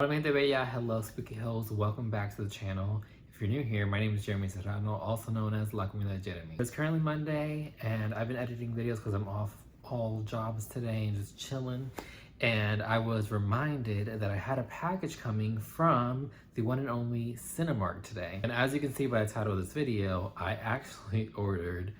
Hola mi gente bella, hello spooky hoes, welcome back to the channel. If you're new here, my name is Jeremy Serrano, also known as La Comida Jeremy. It's currently Monday and I've been editing videos because I'm off all jobs today and just chilling. And I was reminded that I had a package coming from the one and only Cinemark today. And as you can see by the title of this video, I actually ordered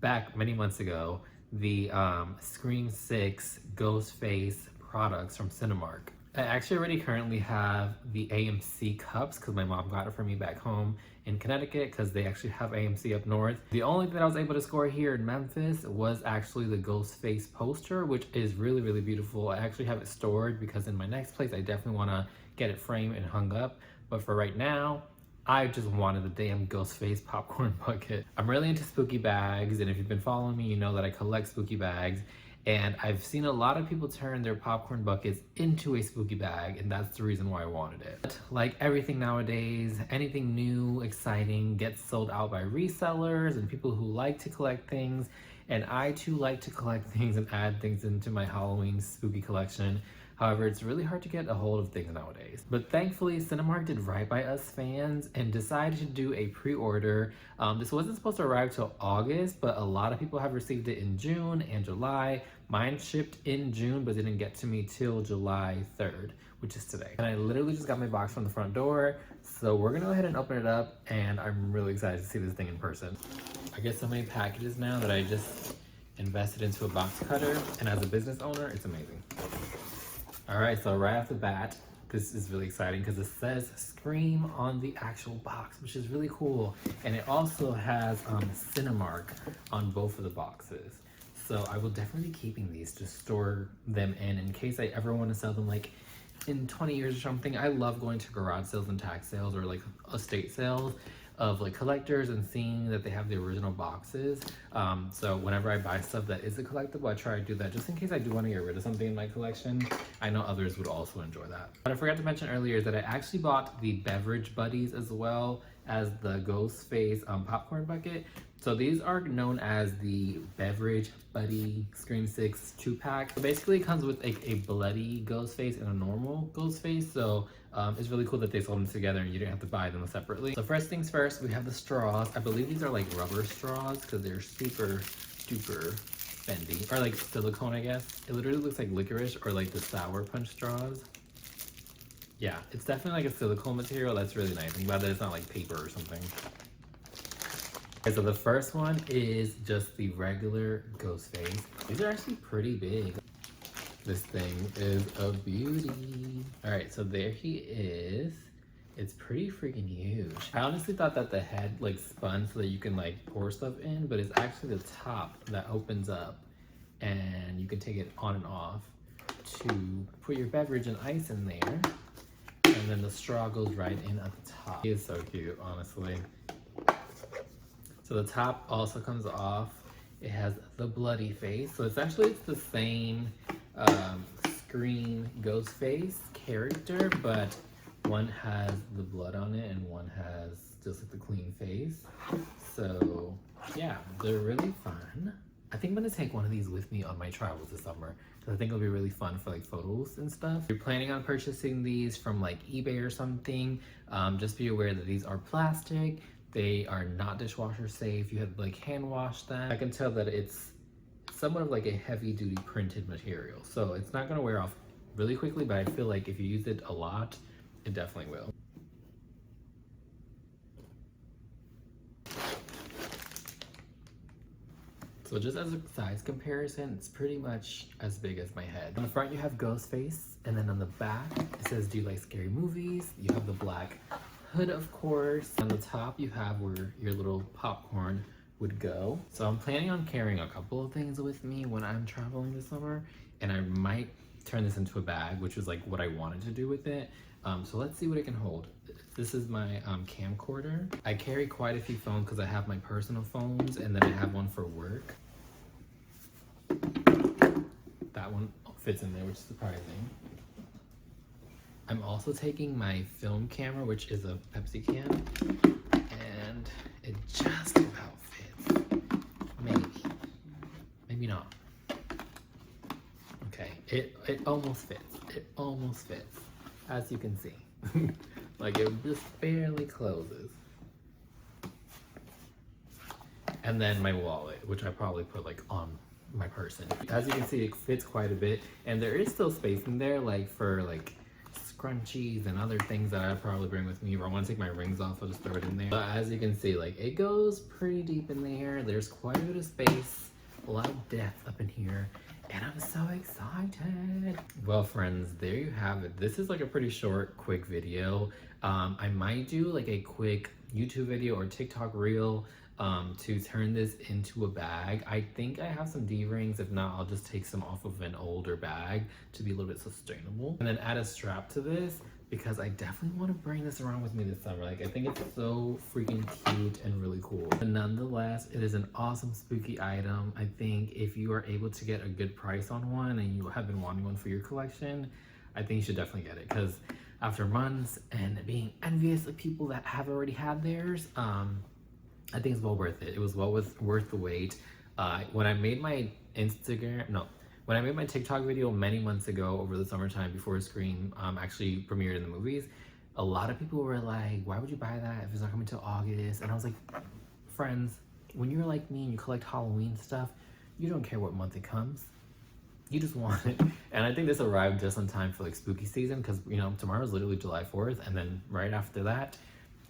back many months ago the Scream 6 Ghostface products from Cinemark. I actually already currently have the AMC cups because my mom got it for me back home in Connecticut because they actually have AMC up north. The only thing that I was able to score here in Memphis was actually the Ghostface poster, which is really, really beautiful. I actually have it stored because in my next place, I definitely want to get it framed and hung up. But for right now, I just wanted the damn Ghostface popcorn bucket. I'm really into spooky bags, and if you've been following me, you know that I collect spooky bags. And I've seen a lot of people turn their popcorn buckets into a spooky bag, and that's the reason why I wanted it. But like everything nowadays, anything new, exciting gets sold out by resellers and people who like to collect things. And I too like to collect things and add things into my Halloween spooky collection. However, it's really hard to get a hold of things nowadays. But thankfully, Cinemark did right by us fans and decided to do a pre-order. This wasn't supposed to arrive till August, but a lot of people have received it in June and July. Mine shipped in June, but didn't get to me till July 3rd, which is today. And I literally just got my box from the front door. So we're gonna go ahead and open it up, and I'm really excited to see this thing in person. I get so many packages now that I just invested into a box cutter, and as a business owner, it's amazing. All right, so right off the bat, this is really exciting because it says Scream on the actual box, which is really cool. And it also has Cinemark on both of the boxes. So I will definitely be keeping these to store them in case I ever want to sell them like in 20 years or something. I love going to garage sales and tax sales or like estate sales of like collectors and seeing that they have the original boxes. So whenever I buy stuff that is a collectible, I try to do that just in case I do want to get rid of something in my collection. I know others would also enjoy that. What I forgot to mention earlier is that I actually bought the Beverage buddies as well as the Ghostface popcorn bucket. So these are known as the Beverage Buddy Scream 6 2-pack. So basically it comes with a bloody Ghostface and a normal Ghostface. So it's really cool that they sold them together and you didn't have to buy them separately. So first things first, we have the straws. I believe these are like rubber straws because they're super duper bendy. Or like silicone, I guess. It literally looks like licorice or like the Sour Punch straws. Yeah, it's definitely like a silicone material. That's really nice. I'm glad that it's not like paper or something. Okay, so the first one is just the regular Ghostface. These are actually pretty big. This thing is a beauty. All right, so there he is. It's pretty freaking huge. I honestly thought that the head like spun so that you can like pour stuff in, but it's actually the top that opens up and you can take it on and off to put your beverage and ice in there. And then the straw goes right in at the top. He is so cute, honestly. So the top also comes off. It has the bloody face. So it's the same Scream Ghostface character, but one has the blood on it and one has just like the clean face. So yeah, they're really fun. I think I'm gonna take one of these with me on my travels this summer because I think it'll be really fun for like photos and stuff. If you're planning on purchasing these from like eBay or something, just be aware that these are plastic. They are not dishwasher safe. You have to like hand wash them. I can tell that it's somewhat of like a heavy duty printed material. So it's not gonna wear off really quickly, but I feel like if you use it a lot, it definitely will. So just as a size comparison, it's pretty much as big as my head. On the front you have Ghostface, and then on the back it says, do you like scary movies? You have the black hood, of course. On the top you have where your little popcorn would go. So I'm planning on carrying a couple of things with me when I'm traveling this summer, and I might turn this into a bag, which is like what I wanted to do with it. So let's see what it can hold. This is my camcorder. I carry quite a few phones because I have my personal phones and then I have one for work. That one fits in there, which is surprising. I'm also taking my film camera, which is a Pepsi can, and it just about fits. Maybe not. Okay, it almost fits. It almost fits. as you can see. Like it just barely closes. And then my wallet, which I probably put like on my person. As you can see, it fits quite a bit, and there is still space in there, like for like scrunchies and other things that I'd probably bring with me. If I want to take my rings off, I'll just throw it in there. But as you can see, like it goes pretty deep in there. There's quite a bit of space, a lot of depth up in here, and I'm so excited. Well, friends, there you have it. This is like a pretty short, quick video. I might do like a quick YouTube video or TikTok reel to turn this into a bag. I think I have some D-rings. If not, I'll just take some off of an older bag to be a little bit sustainable. And then add a strap to this because I definitely want to bring this around with me this summer. Like, I think it's so freaking cute and really cool. But nonetheless, it is an awesome spooky item. I think if you are able to get a good price on one and you have been wanting one for your collection, I think you should definitely get it, because after months and being envious of people that have already had theirs, I think it's well worth it. It was well worth the wait. When I made my when I made my TikTok video many months ago over the summertime before Scream actually premiered in the movies, a lot of people were like, why would you buy that if it's not coming till August? And I was like, friends, when you're like me and you collect Halloween stuff, you don't care what month it comes. You just want it. And I think this arrived just in time for like spooky season, because you know, tomorrow's literally July 4th, and then right after that,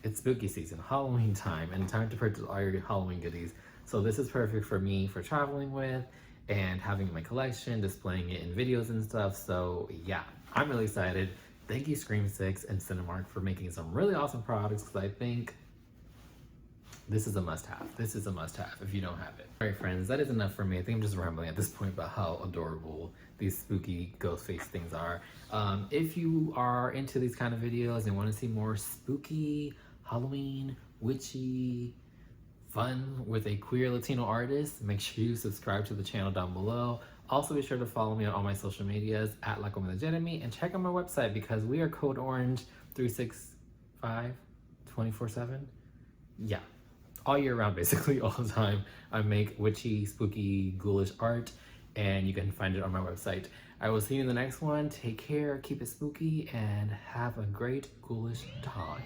it's spooky season, Halloween time, and time to purchase all your Halloween goodies. So this is perfect for me for traveling with and having my collection, displaying it in videos and stuff. So yeah, I'm really excited. Thank you Scream 6 and Cinemark for making some really awesome products, because I think this is a must-have. This is a must-have if you don't have it. All right, friends, that is enough for me. I think I'm just rambling at this point about how adorable these spooky Ghostface things are. If you are into these kind of videos and want to see more spooky, Halloween, witchy, fun with a queer Latino artist, make sure you subscribe to the channel down below. Also be sure to follow me on all my social medias at jeremie, and check out my website because we are Code Orange 365 24/7. Yeah, all year round, basically all the time. I make witchy, spooky, ghoulish art, and you can find it on my website. I will see you in the next one. Take care, keep it spooky, and have a great ghoulish time.